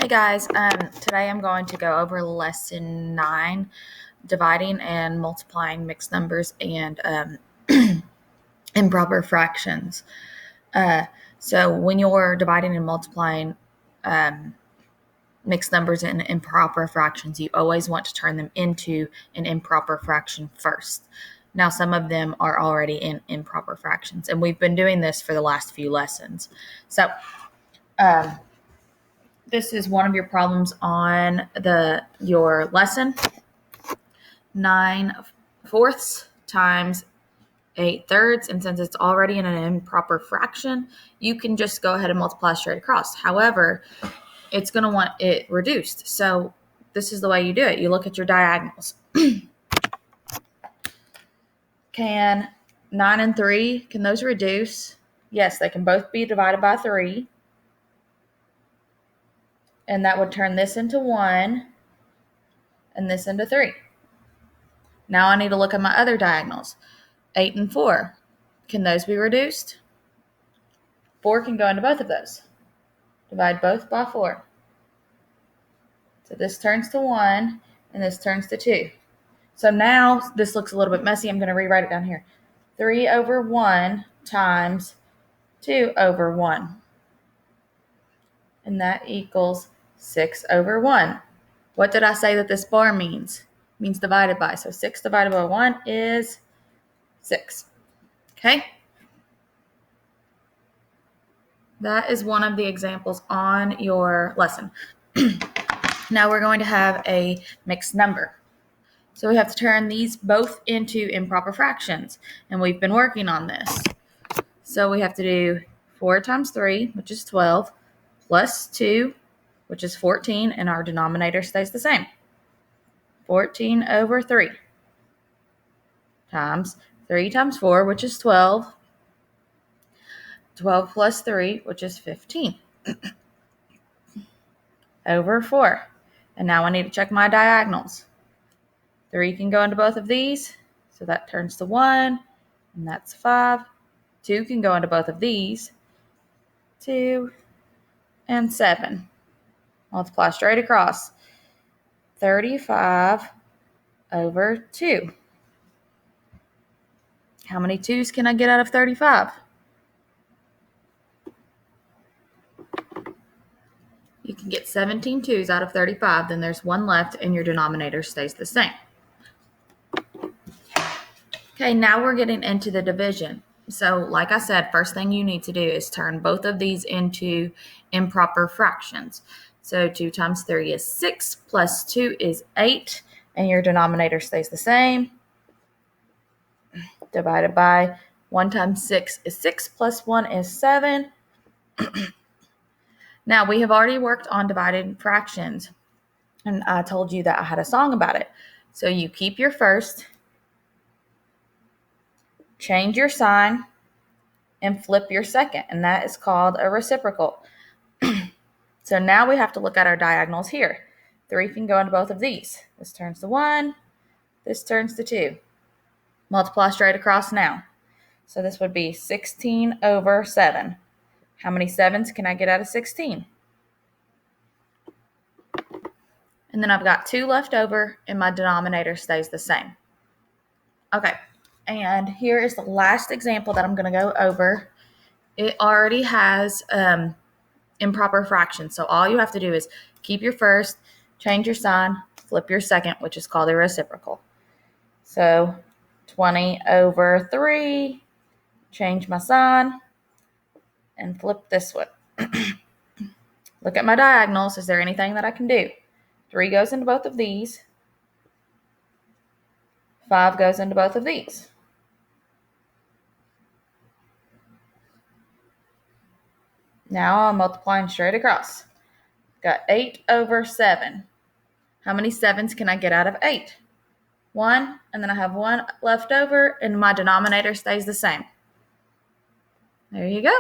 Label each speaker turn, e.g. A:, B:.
A: Hey guys, today I'm going to go over lesson 9, dividing and multiplying mixed numbers and improper fractions. So when you're dividing and multiplying mixed numbers and improper fractions, you always want to turn them into an improper fraction first. Now, some of them are already in improper fractions, and we've been doing this for the last few lessons. So, this is one of your problems on your lesson. 9/4 times 8/3, and since it's already in an improper fraction, you can just go ahead and multiply straight across. However, it's going to want it reduced. So this is the way you do it. You look at your diagonals. Can 9 and 3, can those reduce? Yes, they can both be divided by 3. And that would turn this into 1 and this into 3. Now I need to look at my other diagonals. 8 and 4. Can those be reduced? 4 can go into both of those. Divide both by 4. So this turns to 1 and this turns to 2. So now this looks a little bit messy. I'm going to rewrite it down here. 3 over 1 times 2 over 1. And that equals 6 over 1. What did I say that this bar means? It means divided by. So 6 divided by 1 is 6. Okay? That is one of the examples on your lesson. Now we're going to have a mixed number. So we have to turn these both into improper fractions. And we've been working on this. So we have to do 4 times 3, which is 12, plus 2, which is 14, and our denominator stays the same. 14 over 3 times 3 times 4, which is 12. 12 plus 3, which is 15, over 4. And now I need to check my diagonals. 3 can go into both of these, so that turns to 1, and that's 5. 2 can go into both of these, 2, and 7. Multiply straight across. 35 over 2. How many 2's can I get out of 35? You can get 17 2's out of 35, then there's 1 left, and your denominator stays the same. Okay, now we're getting into the division. So, like I said, first thing you need to do is turn both of these into improper fractions. So 2 times 3 is 6, plus 2 is 8, and your denominator stays the same. Divided by 1 times 6 is 6, plus 1 is 7. Now, we have already worked on divided fractions, and I told you that I had a song about it. So you keep your first, change your sign, and flip your second, and that is called a reciprocal. So now we have to look at our diagonals here. 3 can go into both of these. This turns to 1, this turns to 2. Multiply straight across now. So this would be 16 over 7. How many 7's can I get out of 16? And then I've got 2 left over, and my denominator stays the same. Okay, and here is the last example that I'm going to go over. It already has improper fractions, so all you have to do is keep your first, change your sign, flip your second, which is called a reciprocal. So 20 over 3, change my sign, and flip this one. Look at my diagonals. Is there anything that I can do? 3 goes into both of these. 5 goes into both of these. Now I'm multiplying straight across. Got 8 over 7. How many 7's can I get out of 8? 1, and then I have 1 left over, and my denominator stays the same. There you go.